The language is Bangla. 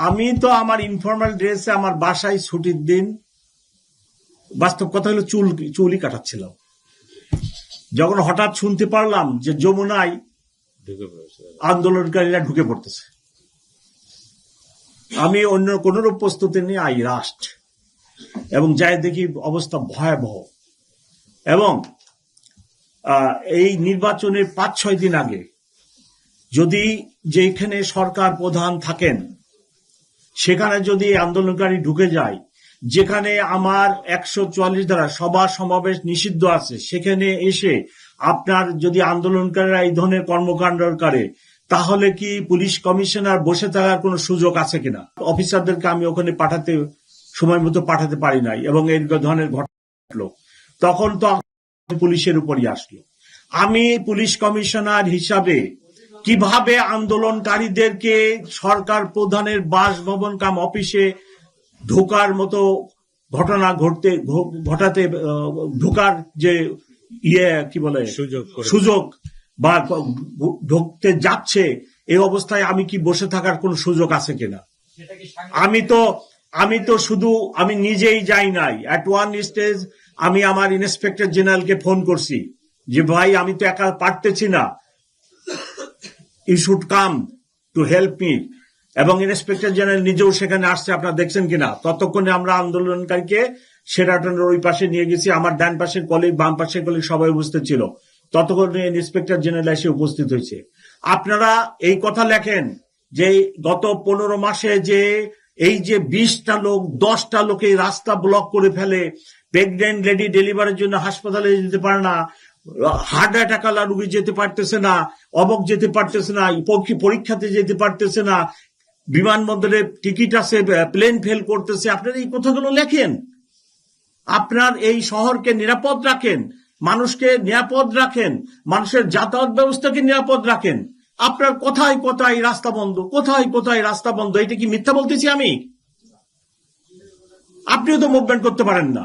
আমি তো আমার ইনফর্মাল ড্রেসে আমার বাসায় ছুটির দিন, বাস্তব কথা হলো চুলই কাটাচ্ছিলাম, যখন হঠাৎ শুনতে পারলাম যে যমুনায় আন্দোলনকারীরা ঢুকে পড়তেছে, আমি অন্য কোন প্রস্তুতি নিয়ে আই রাস্ট, এবং যাই দেখি অবস্থা ভয়াবহ। এবং এই নির্বাচনের 5-6 দিন আগে যদি যেখানে সরকার প্রধান থাকেন সেখানে যদি আন্দোলনকারী ঢুকে যায়, যেখানে আমার 144 ধারা সভা সমাবেশ নিষিদ্ধ আছে, সেখানে এসে আপনার যদি আন্দোলনকারীরা এই ধরনের কর্মকাণ্ড করে, তাহলে কি পুলিশ কমিশনার বসে থাকার কোনো সুযোগ আছে কিনা? অফিসারদেরকে আমি ওখানে সময় মতো পাঠাতে পারি নাই, এবং এই ধরনের ঘটনা তখন তো পুলিশের উপরই আসলো। আমি পুলিশ কমিশনার হিসাবে কিভাবে আন্দোলনকারীদেরকে সরকার প্রধানের বাসভবন কাম অফিসে ঢোকার মতো ঘটনা ঘটাতে ঢোকার যে কি বলে সুযোগ বা ঢুকতে যাচ্ছে, এই অবস্থায় আমি কি বসে থাকার কোন সুযোগ আছে কিনা? আমি তো শুধু আমি নিজেই যাই নাই। অ্যাট ওয়ান স্টেজ আমি আমার ইন্সপেক্টর জেনারেলকে ফোন করছি যে ভাই, আমি তো একা পারতেছি না, you should come to help me. এবং ইন্সপেক্টর জেনারেল নিজেও সেখানে আসছে, আপনারা দেখছেন কিনা। ততক্ষণে আমরা আন্দোলনকারীকে শেরাটনের ওই পাশে নিয়ে গেছি, আমার ডান পাশের কলিগ বাম পাশের কলিগ সবাই উপস্থিত ছিল। ততক্ষণে ইন্সপেক্টর জেনারেল এসে উপস্থিত হয়েছে। আপনারা এই কথা লেখেন যে গত 15 মাসে যে এই যে 20টা লোক 10টা লোকে রাস্তা ব্লক করে ফেলে, প্রেগনেন্ট লেডি ডেলিভারির জন্য হাসপাতালে যেতে পারে না, হার্ট অ্যাটাক আলা রুগী যেতে পারতেছে না, অবক যেতে পারতেছে না, পরীক্ষাতে যেতে পারতেছে না, বিমানবন্দরে টিকিট আছে, প্লেন ফেল করতেছে। আপনারা এই কথাগুলো লেখেন, আপনার এই শহরকে নিরাপদ রাখেন, মানুষকে নিরাপদ রাখেন, মানুষের যাতায়াত ব্যবস্থাকে নিরাপদ রাখেন। আপনার কোথায় কোথায় রাস্তা বন্ধ, কোথায় কোথায় রাস্তা বন্ধ, এটা কি মিথ্যা বলতেছি আমি? আপনিও তো মুভমেন্ট করতে পারেন না।